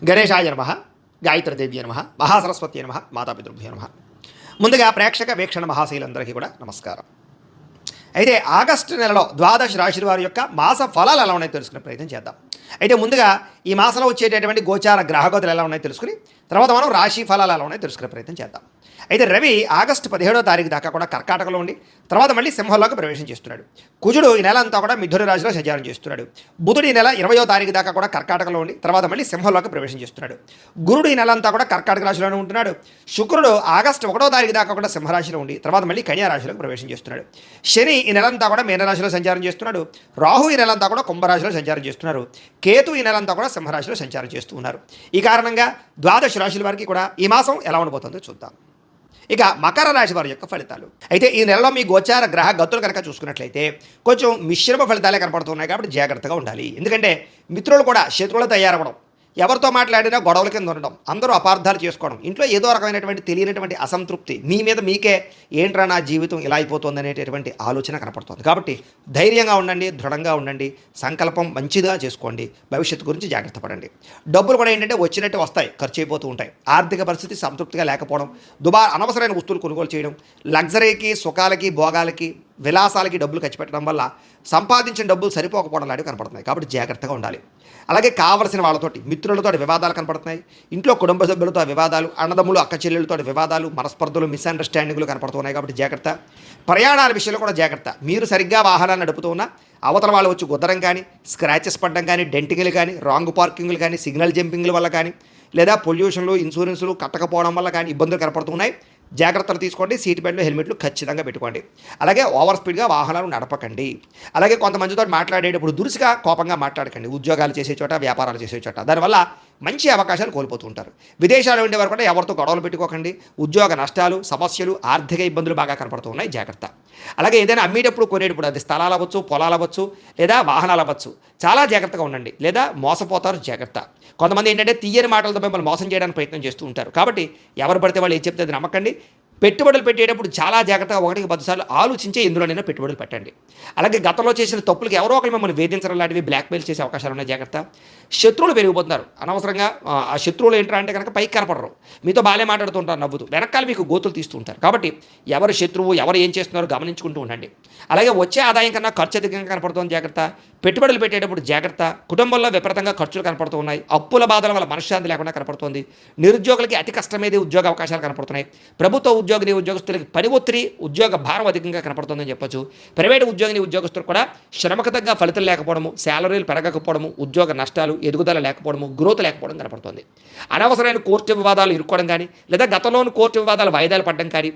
గణేశాయ నమః, గాయత్రీదేవ్య నమః, మహాసరస్వతి నమః, మాతాపితృభ్యో నమః. ముందుగా ప్రేక్షక వీక్షణ మహాశైలందరికీ కూడా నమస్కారం. అయితే ఆగస్టు నెలలో ద్వాదశ రాశి వారి యొక్క మాస ఫలాలు ఎలా ఉన్నాయో తెలుసుకునే ప్రయత్నం చేద్దాం. అయితే ముందుగా ఈ మాసంలో వచ్చేటటువంటి గోచార గ్రహగతులు ఎలా ఉన్నాయో తెలుసుకుని తర్వాత మనం రాశి ఫలాలు ఎలా ఉన్నాయో తెలుసుకునే ప్రయత్నం చేద్దాం. అయితే రవి ఆగస్టు 17వ తారీఖు దాకా కూడా కర్కాటకలో ఉండి తర్వాత మళ్ళీ సింహంలోకి ప్రవేశం చేస్తున్నాడు. కుజుడు ఈ నెల అంతా కూడా మిథున రాశిలో సంచారం చేస్తున్నాడు. బుధుడు ఈ నెల 20వ తారీఖు దాకా కూడా కర్కాటకలో ఉండి తర్వాత మళ్ళీ సింహంలోకి ప్రవేశం చేస్తున్నాడు. గురుడు ఈ నెల అంతా కూడా కర్కాటక రాశిలోనే ఉంటున్నాడు. శుక్రుడు ఆగస్టు 1వ తారీఖు దాకా కూడా సింహరాశిలో ఉండి తర్వాత మళ్ళీ కన్యా రాశిలోకి ప్రవేశం చేస్తున్నాడు. శని ఈ నెలంతా కూడా మీనరాశిలో సంచారం చేస్తున్నాడు. రాహు ఈ నెలంతా కూడా కుంభరాశిలో సంచారం చేస్తున్నారు. కేతు ఈ నెలంతా కూడా సింహరాశిలో సంచారం చేస్తూ ఉన్నారు. ఈ కారణంగా ద్వాదశ రాశుల వారికి కూడా ఈ మాసం ఎలా ఉండబోతుందో చూద్దాం. ఇక మకర రాశి వారి యొక్క ఫలితాలు. అయితే ఈ నెలలో మీ గోచార గ్రహ గతులు కనుక చూసుకున్నట్లయితే కొంచెం మిశ్రమ ఫలితాలే కనపడుతున్నాయి కాబట్టి జాగ్రత్తగా ఉండాలి. ఎందుకంటే మిత్రులు కూడా శత్రువులు తయారవ్వడం, ఎవరితో మాట్లాడినా గొడవల కింద ఉండడం, అందరూ అపార్థాలు చేసుకోవడం, ఇంట్లో ఏదో రకమైనటువంటి తెలియనటువంటి అసంతృప్తి, మీ మీద మీకే ఏంట్రా నా జీవితం ఇలా అయిపోతుంది అనేటటువంటి ఆలోచన కనపడుతుంది. కాబట్టి ధైర్యంగా ఉండండి, దృఢంగా ఉండండి, సంకల్పం మంచిగా చేసుకోండి, భవిష్యత్తు గురించి జాగ్రత్త పడండి. డబ్బులు కూడా ఏంటంటే వచ్చినట్టు వస్తాయి, ఖర్చు అయిపోతూ ఉంటాయి. ఆర్థిక పరిస్థితి సంతృప్తిగా లేకపోవడం, అనవసరమైన వస్తువులు కొనుగోలు చేయడం, లగ్జరీకి, సుఖాలకి, భోగాలకి, విలాసాలకి డబ్బులు ఖర్చు పెట్టడం వల్ల సంపాదించిన డబ్బులు సరిపోకపోవడం లాంటివి కనపడుతున్నాయి. కాబట్టి జాగ్రత్తగా ఉండాలి. అలాగే కావలసిన వాళ్ళతోటి మిత్రులతో వివాదాలు కనపడుతున్నాయి. ఇంట్లో కుటుంబ సభ్యులతో వివాదాలు, అన్నదమ్ములు అక్క చెల్లెలతో వివాదాలు, మనస్పర్ధలు, మిస్అండర్స్టాండింగ్లు కనపడుతున్నాయి. కాబట్టి జాగ్రత్త. ప్రయాణాల విషయంలో కూడా జాగ్రత్త. మీరు సరిగ్గా వాహనాన్ని నడుపుతూ ఉన్నా అవతల వాళ్ళు వచ్చి గుద్దడం కానీ, స్క్రాచెస్ పడడం కానీ, డెంటింగ్లు కానీ, రాంగ్ పార్కింగ్లు కానీ, సిగ్నల్ జంపింగ్ల వల్ల కానీ, లేదా పొల్యూషన్లు, ఇన్సూరెన్సులు కట్టకపోవడం వల్ల కానీ ఇబ్బందులు కనపడుతున్నాయి. జాగ్రత్తలు తీసుకోండి. సీట్ బెల్ట్లు, హెల్మెట్లు ఖచ్చితంగా పెట్టుకోండి. అలాగే ఓవర్ స్పీడ్గా వాహనాలు నడపకండి. అలాగే కొంతమందితో మాట్లాడేటప్పుడు దురుసుగా, కోపంగా మాట్లాడకండి. ఉద్యోగాలు చేసే చోట, వ్యాపారాలు చేసే చోట దానివల్ల మంచి అవకాశాలు కోల్పోతూ ఉంటారు. విదేశాలు ఉండేవారు కూడా ఎవరితో గొడవలు పెట్టుకోకండి. ఉద్యోగ నష్టాలు, సమస్యలు, ఆర్థిక ఇబ్బందులు బాగా కనపడుతూ ఉన్నాయి. జాగ్రత్త. అలాగే ఏదైనా అమ్మేటప్పుడు, కొనేటప్పుడు, అది స్థలాలు అవ్వచ్చు, పొలాలు అవ్వచ్చు, లేదా వాహనాలు అవ్వచ్చు, చాలా జాగ్రత్తగా ఉండండి, లేదా మోసపోతారు. జాగ్రత్త. కొంతమంది ఏంటంటే తీయని మాటలతో మిమ్మల్ని మోసం చేయడానికి ప్రయత్నం చేస్తూ ఉంటారు. కాబట్టి ఎవరు పడితే వాళ్ళు ఏం చెప్తే అది నమ్మకండి. పెట్టుబడులు పెట్టేటప్పుడు చాలా జాగ్రత్తగా 1-10 సార్లు ఆలోచించే ఎందులోనైనా పెట్టుబడులు పెట్టండి. అలాగే గతంలో చేసిన తప్పులకి ఎవరో ఒకరు మిమ్మల్ని వేధించడం లాంటివి, బ్లాక్మెయిల్ చేసే అవకాశాలు ఉన్నాయి. జాగ్రత్త. శత్రువులు పెరిగిపోతున్నారు అనవసరంగా. ఆ శత్రువులు ఏంటంటే కనుక పైకి కనపడరు, మీతో బాగానే మాట్లాడుతుంటారు, నవ్వుతూ వెనకాల మీకు గోతులు తీస్తూ ఉంటారు. కాబట్టి ఎవరు శత్రువు, ఎవరు ఏం చేస్తున్నారో గమనించుకుంటూ ఉండండి. అలాగే వచ్చే ఆదాయం కన్నా ఖర్చు అధికంగా కనపడుతుంది. జాగ్రత్త. పెట్టుబడులు పెట్టేటప్పుడు జాగ్రత్త. కుటుంబంలో విపరీతంగా ఖర్చులు కనపడుతూ ఉన్నాయి. అప్పుల బాధల వల్ల మనశ్శాంతి లేకుండా కనపడుతుంది. నిరుద్యోగులకి అతి కష్టమేది ఉద్యోగ అవకాశాలు కనపడుతున్నాయి. ప్రభుత్వ ఉద్యోగస్తులకి పని ఒత్తిడి, ఉద్యోగ భారం అధికంగా కనపడుతుందని చెప్పొచ్చు. ప్రైవేటు ఉద్యోగస్తులకు కూడా శ్రమకు తగ్గ ఫలితం లేకపోవడము, శాలరీలు పెరగకపోవడము, ఉద్యోగ నష్టాలు, ఎదుగుదల లేకపోవడము, గ్రోత్ లేకపోవడం కనపడుతుంది. అనవసరమైన కోర్టు వివాదాలు ఇరుక్కోవడం కానీ, లేదా గతంలోని కోర్టు వివాదాలు వాయిదాలు పడడం కానీ,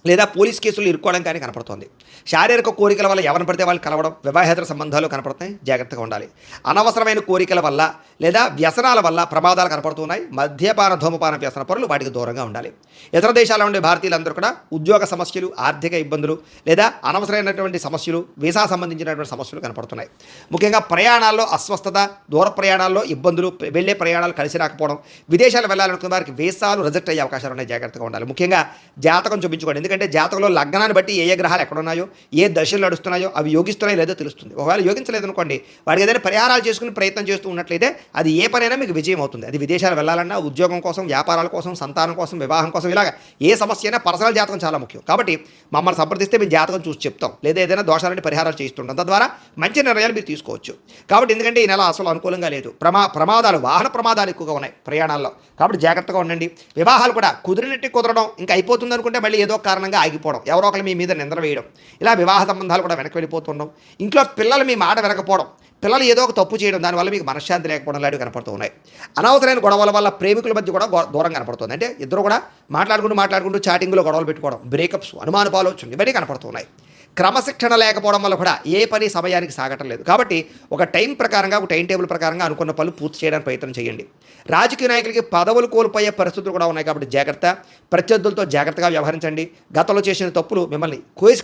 లేదా పోలీస్ కేసులు ఇరుక్కోవడం కానీ కనపడుతుంది. శారీరక కోరికల వల్ల ఎవరిని పడితే వాళ్ళు కలవడం, వివాహేతర సంబంధాలు కనపడుతున్నాయి. జాగ్రత్తగా ఉండాలి. అనవసరమైన కోరికల వల్ల లేదా వ్యసనాల వల్ల ప్రమాదాలు కనపడుతున్నాయి. మద్యపాన, ధూమపాన వ్యసన పరులు వాటికి దూరంగా ఉండాలి. ఇతర దేశాల్లో ఉండే భారతీయులందరూ కూడా ఉద్యోగ సమస్యలు, ఆర్థిక ఇబ్బందులు, లేదా అనవసరమైనటువంటి సమస్యలు, వీసా సంబంధించినటువంటి సమస్యలు కనపడుతున్నాయి. ముఖ్యంగా ప్రయాణాల్లో అస్వస్థత, దూర ప్రయాణాల్లో ఇబ్బందులు, వెళ్ళే ప్రయాణాలు కలిసి రాకపోవడం, విదేశాలు వెళ్ళాలనుకున్న వారికి వీసాలు రిజెక్ట్ అయ్యే అవకాశాలు ఉన్నాయి. జాగ్రత్తగా ఉండాలి. ముఖ్యంగా జాతకం చూపించుకోండి. ఎందుకంటే జాతకంలో లగ్నాన్ని బట్టి ఏ గ్రహాలు ఎక్కడున్నాయో, ఏ దశలు నడుస్తున్నాయో అవి యోగిస్తున్నాయో లేదో తెలుస్తుంది. ఒకవేళ యోగించలేదనుకోండి, వాడికి ఏదైనా పరిహారాలు చేసుకుని ప్రయత్నం చేస్తూ ఉన్నట్లయితే అది ఏ పనైనా మీకు విజయం అవుతుంది. అది విదేశాలు వెళ్ళాలన్నా, ఉద్యోగం కోసం, వ్యాపారాల కోసం, సంతానం కోసం, వివాహం కోసం, ఇలాగ ఏ సమస్య అయినా పర్సనల్ జాతకం చాలా ముఖ్యం. కాబట్టి మమ్మల్ని సంప్రదిస్తే మేము జాతకం చూసి చెప్తాం, లేదా ఏదైనా దోషాలని పరిహారాలు చేస్తుంటాం. తద్వారా మంచి నిర్ణయాలు మీరు తీసుకోవచ్చు. కాబట్టి ఎందుకంటే ఈ నెల అసలు అనుకూలంగా లేదు. ప్రమాదాలు, వాహన ప్రమాదాలు ఎక్కువగా ఉన్నాయి ప్రయాణాల్లో. కాబట్టి జాగ్రత్తగా ఉండండి. వివాహాలు కూడా కుదిరినట్టు కుదరడం, ఇంకా అయిపోతుంది అనుకుంటే మళ్ళీ ఏదో కారణంగా ఆగిపోవడం, ఎవరో ఒకరు మీ మీద నిందలు వేయడం, ఇలా వివాహ సంబంధాలు కూడా వెనక్కి వెళ్ళిపోతుండడం, ఇంట్లో పిల్లలు మీ మాట వినకపోవడం, పిల్లలు ఏదో ఒక తప్పు చేయడం, దానివల్ల మీకు మనశ్శాంతి లేకపోవడం లాంటివి కనపడుతూ ఉన్నాయి. అనవసరమైన గొడవల వల్ల ప్రేమికుల మధ్య కూడా దూరం కనపడుతుంది. అంటే ఇద్దరు కూడా మాట్లాడుకుంటూ చాటింగ్లో గొడవలు పెట్టుకోవడం, బ్రేకప్స్, అనుమానపు ఆలోచనలు ఇవన్నీ కనపడుతున్నాయి. క్రమశిక్షణ లేకపోవడం వల్ల కూడా ఏ పని సమయానికి సాగటం లేదు. కాబట్టి ఒక టైం ప్రకారంగా, ఒక టైం టేబుల్ ప్రకారంగా అనుకున్న పనులు పూర్తి చేయడానికి ప్రయత్నం చేయండి. రాజకీయ నాయకులకి పదవులు కోల్పోయే పరిస్థితులు కూడా ఉన్నాయి. కాబట్టి జాగ్రత్త. ప్రత్యర్థులతో జాగ్రత్తగా వ్యవహరించండి. గతంలో చేసిన తప్పులు మిమ్మల్ని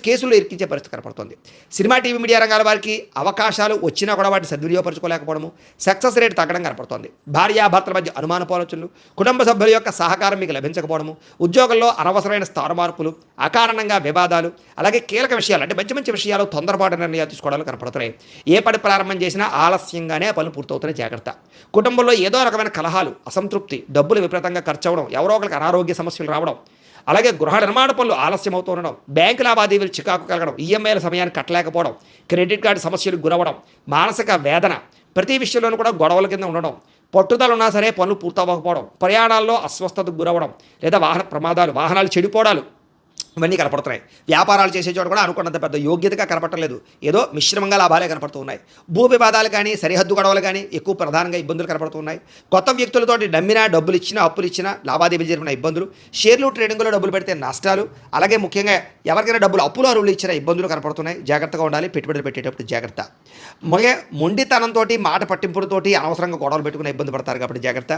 కేసుల్లో ఇరికించే పరిస్థితి కనపడుతుంది. సినిమా, టీవీ, మీడియా రంగాల వారికి అవకాశాలు వచ్చినా కూడా వాటిని సద్వినియోగపరచుకోలేకపోవడము, సక్సెస్ రేట్ తగ్గడం కనపడుతుంది. భార్యాభర్తల మధ్య అనుమానపు ఆలోచనలు, కుటుంబ సభ్యుల యొక్క సహకారం మీకు లభించకపోవడము, ఉద్యోగంలో అనవసరమైన స్థాన మార్పులు, అకారణంగా వివాదాలు, అలాగే కీలక విషయాలు విషయాలు అంటే మంచి మంచి విషయాలు తొందరపాటు నిర్ణయాలు తీసుకోవడాలు కనపడుతున్నాయి. ఏ పని ప్రారంభం చేసినా ఆలస్యంగానే ఆ పనులు పూర్తవుతున్నాయి, జాగ్రత్త. కుటుంబంలో ఏదో రకమైన కలహాలు, అసంతృప్తి, డబ్బులు విపరీతంగా ఖర్చు అవ్వడం, ఎవరో ఒకరికి అనారోగ్య సమస్యలు రావడం, అలాగే గృహ నిర్మాణ పనులు ఆలస్యం అవుతూ ఉండడం, బ్యాంకు లావాదేవీలు చికాకు కలగడం, ఈఎంఐల సమయాన్ని కట్టలేకపోవడం, క్రెడిట్ కార్డు సమస్యలకు గురవడం, మానసిక వేదన, ప్రతి విషయంలోనూ కూడా గొడవల కింద ఉండడం, పట్టుదల ఉన్నా సరే పనులు పూర్తవ్వకపోవడం, ప్రయాణాల్లో అస్వస్థతకు గురవడం, లేదా వాహన ప్రమాదాలు, వాహనాలు చెడిపోవడాలు, ఇవన్నీ కనపడుతున్నాయి. వ్యాపారాలు చేసే చోట కూడా అనుకున్నంత పెద్ద యోగ్యతగా కనపడలేదు, ఏదో మిశ్రమంగా లాభాలే కనపడుతూ ఉన్నాయి. భూ వివాదాలు కానీ, సరిహద్దు గొడవలు కానీ ఎక్కువ ప్రధానంగా ఇబ్బందులు కనపడుతున్నాయి. కొత్త వ్యక్తులతోటి నమ్మినా, డబ్బులు ఇచ్చినా, అప్పులు ఇచ్చినా, లావాదేవీలు జరిపిన ఇబ్బందులు, షేర్లు ట్రేడింగ్లో డబ్బులు పెడితే నష్టాలు, అలాగే ముఖ్యంగా ఎవరికైనా డబ్బులు అప్పులు అరువులు ఇచ్చిన ఇబ్బందులు కనపడుతున్నాయి. జాగ్రత్తగా ఉండాలి, పెట్టుబడులు పెట్టేటప్పుడు జాగ్రత్త. మొండితనంతో, మాట పట్టింపులతోటి అనవసరంగా గొడవలు పెట్టుకునే ఇబ్బంది పడతారు కాబట్టి జాగ్రత్త.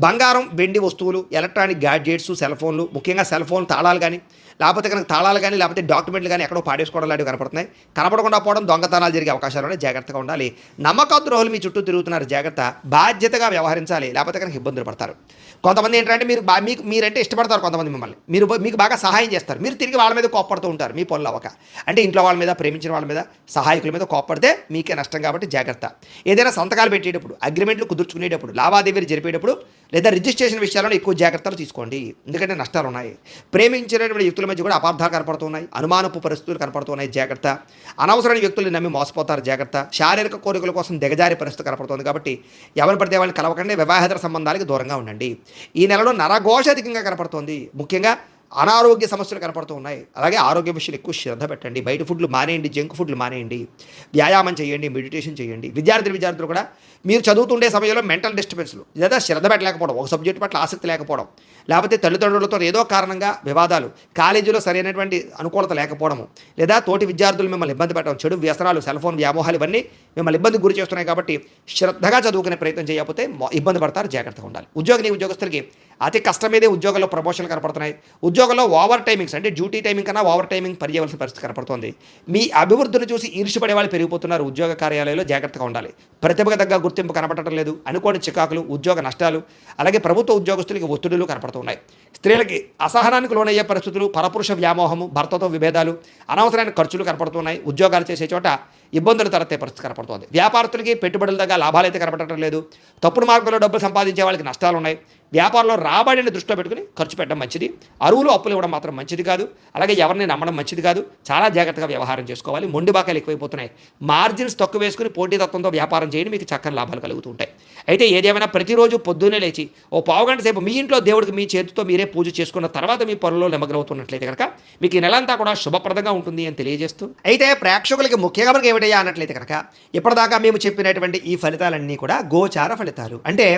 బంగారం, వెండి వస్తువులు, ఎలక్ట్రానిక్ గ్యాడ్జెట్స్, సెల్ ఫోన్లు, ముఖ్యంగా సెల్ ఫోన్ తాళాలు కానీ, లేకపోతే కనుక తాళాలు కానీ, లేకపోతే డాక్యుమెంట్లు కానీ ఎక్కడో పాడేసుకోవడం లాంటివి కనపడుతున్నాయి. కనపడకుండా పోవడం, దొంగతనాలు జరిగే అవకాశాలు ఉన్నాయి, జాగ్రత్తగా ఉండాలి. నమ్మక ద్రోహులు మీ చుట్టూ తిరుగుతున్నారు, జాగ్రత్త. బాధ్యతగా వ్యవహరించాలి, లేకపోతే కనుక ఇబ్బందులు పడతారు. కొంతమంది ఏంటంటే మీరంటే ఇష్టపడతారు, కొంతమంది మిమ్మల్ని మీకు బాగా సహాయం చేస్తారు, మీరు తిరిగి వాళ్ళ మీద కోప్పడుతూ ఉంటారు మీ పనులు అవ్వక. అంటే ఇంట్లో వాళ్ళ మీద, ప్రేమించిన వాళ్ళ మీద, సహాయకుల మీద కోప్పడితే మీకే నష్టం కాబట్టి జాగ్రత్త. ఏదైనా సంతకాలు పెట్టేటప్పుడు, అగ్రిమెంట్లు కుదుర్చుకునేటప్పుడు, లావాదేవీలు జరిపేటప్పుడు, లేదా రిజిస్ట్రేషన్ విషయాల్లో ఎక్కువ జాగ్రత్తలు తీసుకోండి, ఎందుకంటే నష్టాలు ఉన్నాయి. ప్రేమించినటువంటి వ్యక్తుల మధ్య కూడా అపార్థాలు కనపడుతున్నాయి, అనుమానపు పరిస్థితులు కనపడుతున్నాయి, జాగ్రత్త. అనవసరమైన వ్యక్తులను నమ్మి మోసపోతారు, జాగ్రత్త. శారీరక కోరికల కోసం దిగజారి పరిస్థితి కనపడుతుంది కాబట్టి ఎవరిని పడితే వాళ్ళని కలవకండి, వివాహేతర సంబంధాలకు దూరంగా ఉండండి. ఈ నెలలో నరఘోష అధికంగా కనపడుతోంది, ముఖ్యంగా అనారోగ్య సమస్యలు కనపడుతూ ఉన్నాయి. అలాగే ఆరోగ్య విషయాలు ఎక్కువ శ్రద్ధ పెట్టండి, బయట ఫుడ్లు మానేయండి, జంక్ ఫుడ్లు మానేయండి, వ్యాయామం చేయండి, మెడిటేషన్ చేయండి. విద్యార్థులు కూడా మీరు చదువుతుండే సమయంలో మెంటల్ డిస్టర్బెన్స్లు, లేదా శ్రద్ధ పెట్టలేకపోవడం, ఒక సబ్జెక్టు పట్ల ఆసక్తి లేకపోవడం, లేకపోతే తల్లిదండ్రులతో ఏదో కారణంగా వివాదాలు, కాలేజీలో సరైనటువంటి అనుకూలత లేకపోవడము, లేదా తోటి విద్యార్థులు మిమ్మల్ని ఇబ్బంది పెట్టడం, చెడు వ్యసనాలు, సెల్ ఫోన్ వ్యామోహాలు, ఇవన్నీ మిమ్మల్ని ఇబ్బందికి గురి చేస్తున్నాయి కాబట్టి శ్రద్ధగా చదువుకునే ప్రయత్నం చేయకపోతే ఇబ్బంది పడతారు, జాగ్రత్తగా ఉండాలి. ఉద్యోగస్తులకి అతి కష్టమేదే ఉద్యోగంలో ప్రమోషన్లు కనపడుతున్నాయి. ఉద్యోగంలో ఓవర్ టైమింగ్స్, అంటే డ్యూటీ టైమింగ్ కన్నా ఓవర్ టైమింగ్ పనిచేయవలసిన పరిస్థితి కనపడుతుంది. మీ అభివృద్ధిని చూసి ఈర్ష్యపడే వాళ్ళు పెరిగిపోతున్నారు, ఉద్యోగ కార్యాలయంలో జాగ్రత్తగా ఉండాలి. ప్రతిభకు తగ్గ గుర్తింపు కనపడటం లేదు, అనుకోని చికాకులు, ఉద్యోగ నష్టాలు, అలాగే ప్రభుత్వ ఉద్యోగస్తులకి ఒత్తిడులు కనపడుతున్నాయి. స్త్రీలకి అసహనానికి లోనయ్యే పరిస్థితులు, పరపురుష వ్యామోహము, భర్తతో విభేదాలు, అనవసరమైన ఖర్చులు కనపడుతున్నాయి. ఉద్యోగాలు చేసే చోట ఇబ్బందులు తలెత్తే పరిస్థితి కనపడుతుంది. వ్యాపారస్తులకి పెట్టుబడుల దగ్గర లాభాలు అయితే కనపడటం లేదు. తప్పుడు మార్గంలో డబ్బులు సంపాదించే వాళ్ళకి నష్టాలు ఉన్నాయి. వ్యాపారంలో రాబడిని దృష్టిలో పెట్టుకుని ఖర్చు పెట్టడం మంచిది. అరువులు అప్పులు ఇవ్వడం మాత్రం మంచిది కాదు. అలాగే ఎవరిని నమ్మడం మంచిది కాదు. చాలా జాగ్రత్తగా వ్యవహారం చేసుకోవాలి. మొండి బాకాలు ఎక్కువైపోతున్నాయి. మార్జిన్స్ తక్కువ వేసుకుని పోటీతత్వంతో వ్యాపారం చేయండి, మీకు చక్కని లాభాలు కలుగుతూ ఉంటాయి. అయితే ఏదేమైనా ప్రతిరోజు పొద్దున్నే లేచి ఓ పావుగంట సేపు మీ ఇంట్లో దేవుడికి మీ చేతితో మీరే పూజ చేసుకున్న తర్వాత మీ పనుల్లో నిమగ్నమవుతున్నట్లయితే కనుక మీకు ఈ నెలంతా కూడా శుభప్రదంగా ఉంటుంది అని తెలియజేస్తూ, అయితే ప్రేక్షకులకి ముఖ్యంగా మనకి ఏమిటయ్యా అన్నట్లయితే కనుక ఇప్పటిదాకా మేము చెప్పినటువంటి ఈ ఫలితాలన్నీ కూడా గోచార ఫలితాలు, అంటే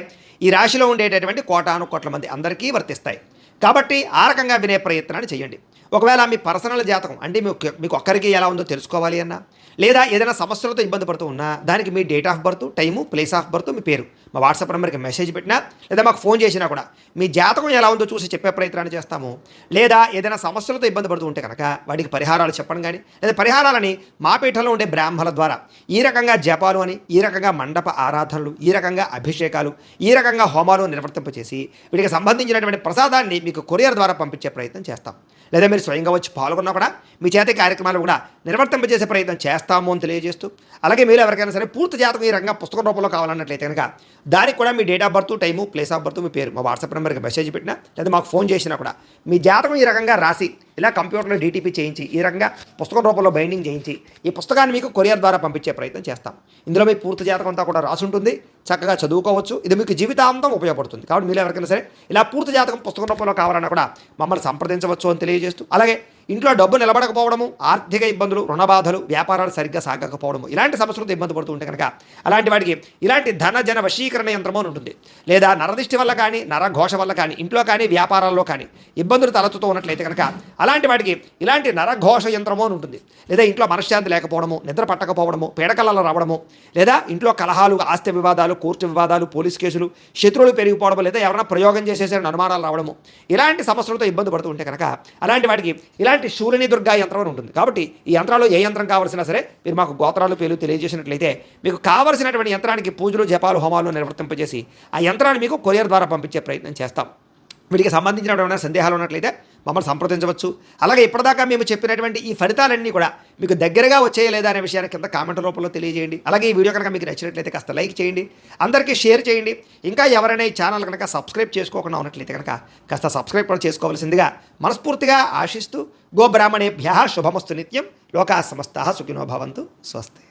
ఈ రాశిలో ఉండేటటువంటి కోటాను కోట్ల మంది అందరికీ వర్తిస్తాయి. కాబట్టి ఆ రకంగా వినే ప్రయత్నాన్ని చేయండి. ఒకవేళ మీ పర్సనల్ జాతకం అంటే మీకు ఒక్కరికి ఎలా ఉందో తెలుసుకోవాలి అన్నా, లేదా ఏదైనా సమస్యలతో ఇబ్బంది పడుతూ ఉన్నా దానికి మీ date of birth, time, place of birth, మీ పేరు మా వాట్సాప్ నెంబర్కి మెసేజ్ పెట్టినా, లేదా మాకు ఫోన్ చేసినా కూడా మీ జాతకం ఎలా ఉందో చూసి చెప్పే ప్రయత్నాన్ని చేస్తాము. లేదా ఏదైనా సమస్యలతో ఇబ్బంది పడుతూ ఉంటే కనుక వాటికి పరిహారాలు చెప్పడం కానీ, లేదా పరిహారాలని మా పీఠంలో ఉండే బ్రాహ్మణుల ద్వారా ఈ రకంగా జపాలు అని, ఈ రకంగా మండప ఆరాధనలు, ఈ రకంగా అభిషేకాలు, ఈ రకంగా హోమాలు నిర్వర్తింపచేసి వీటికి సంబంధించినటువంటి ప్రసాదాన్ని మీకు కొరియర్ ద్వారా పంపించే ప్రయత్నం చేస్తాం. లేదా మీరు స్వయంగా వచ్చి పాల్గొన్నా కూడా మీ చేత కార్యక్రమాలు కూడా నిర్వర్తింపజేసే ప్రయత్నం చేస్తాము అని తెలియజేస్తూ, అలాగే మీరు ఎవరికైనా సరే పూర్తి జాతకం ఈ రకంగా పుస్తకం రూపంలో కావాలన్నట్లయితే కనుక దానికి కూడా మీ date of birth, time, place of birth, మీ పేరు మా వాట్సాప్ నెంబర్కి మెసేజ్ పెట్టినా, లేదా మాకు ఫోన్ చేసినా కూడా మీ జాతకం ఈ రకంగా రాసి ఇలా కంప్యూటర్లో డీటీపీ చేయించి ఈ రకంగా పుస్తకం రూపంలో బైండింగ్ చేయించి ఈ పుస్తకాన్ని మీకు కొరియర్ ద్వారా పంపించే ప్రయత్నం చేస్తాం. ఇందులో మీ పూర్తి జాతకం అంతా కూడా రాసి ఉంటుంది, చక్కగా చదువుకోవచ్చు. ఇది మీకు జీవితాంతం ఉపయోగపడుతుంది. కాబట్టి మీరు ఎవరికైనా సరే ఇలా పూర్తి జాతకం పుస్తకం రూపంలో కావాలన్నా కూడా మమ్మల్ని సంప్రదించవచ్చు అని తెలియజేస్తూ, అలాగే ఇంట్లో డబ్బు నిలబడకపోవడము, ఆర్థిక ఇబ్బందులు, రుణ బాధలు, వ్యాపారాలు సరిగ్గా సాగకపోవడము, ఇలాంటి సమస్యలతో ఇబ్బంది పడుతూ ఉంటే కనుక అలాంటి వాటికి ఇలాంటి ధన జన వశీకరణ యంత్రము అని ఉంటుంది. లేదా నరదిష్టి వల్ల కానీ, నరఘోష వల్ల కానీ, ఇంట్లో కానీ, వ్యాపారాల్లో కానీ ఇబ్బందులు తలెత్తుతూ ఉన్నట్లయితే కనుక అలాంటి వాటికి ఇలాంటి నరఘోష యంత్రము అని ఉంటుంది. లేదా ఇంట్లో మనశ్శాంతి లేకపోవడము, నిద్ర పట్టకపోవడము, పీడకలలో రావడము, లేదా ఇంట్లో కలహాలు, ఆస్తి వివాదాలు, కోర్టు వివాదాలు, పోలీస్ కేసులు, శత్రువులు పెరిగిపోవడము, లేదా ఎవరైనా ప్రయోగం చేసేసరికి అనుమానాలు రావడము, ఇలాంటి సమస్యలతో ఇబ్బంది పడుతూ ఉంటే కనుక అలాంటి వాటికి ఇలాంటి శూలిని దుర్గా యంత్రం అని ఉంటుంది. కాబట్టి ఈ యంత్రాలు ఏ యంత్రం కావాల్సినా సరే మీరు మాకు గోత్రాలు, పేర్లు తెలియజేసినట్లయితే మీకు కావలసినటువంటి యంత్రానికి పూజలు, జపాలు, హోమాలు నిర్వర్తింపజేసి ఆ యంత్రాన్ని మీకు కొరియర్ ద్వారా పంపించే ప్రయత్నం చేస్తాం. వీటికి సంబంధించినటువంటి సందేహాలు ఉన్నట్లయితే మమ్మల్ని సంప్రదించవచ్చు. అలాగే ఇప్పటిదాకా మేము చెప్పినటువంటి ఈ ఫలితాలన్నీ కూడా మీకు దగ్గరగా వచ్చాయా లేదా అనే విషయాన్ని కింద కామెంట్ రూపంలో తెలియజేయండి. అలాగే ఈ వీడియో కనుక మీకు నచ్చినట్లయితే కాస్త లైక్ చేయండి, అందరికీ షేర్ చేయండి. ఇంకా ఎవరైనా ఈ ఛానల్ కనుక సబ్స్క్రైబ్ చేసుకోకుండా ఉన్నట్లయితే కనుక కాస్త సబ్స్క్రైబ్ కూడా చేసుకోవాల్సిందిగా మనస్ఫూర్తిగా ఆశిస్తూ గోబ్రాహ్మణేభ్యः శుభమస్తు నిత్యం. లోకాः సమస్తాः సుఖినో భవంతు. స్వస్తి.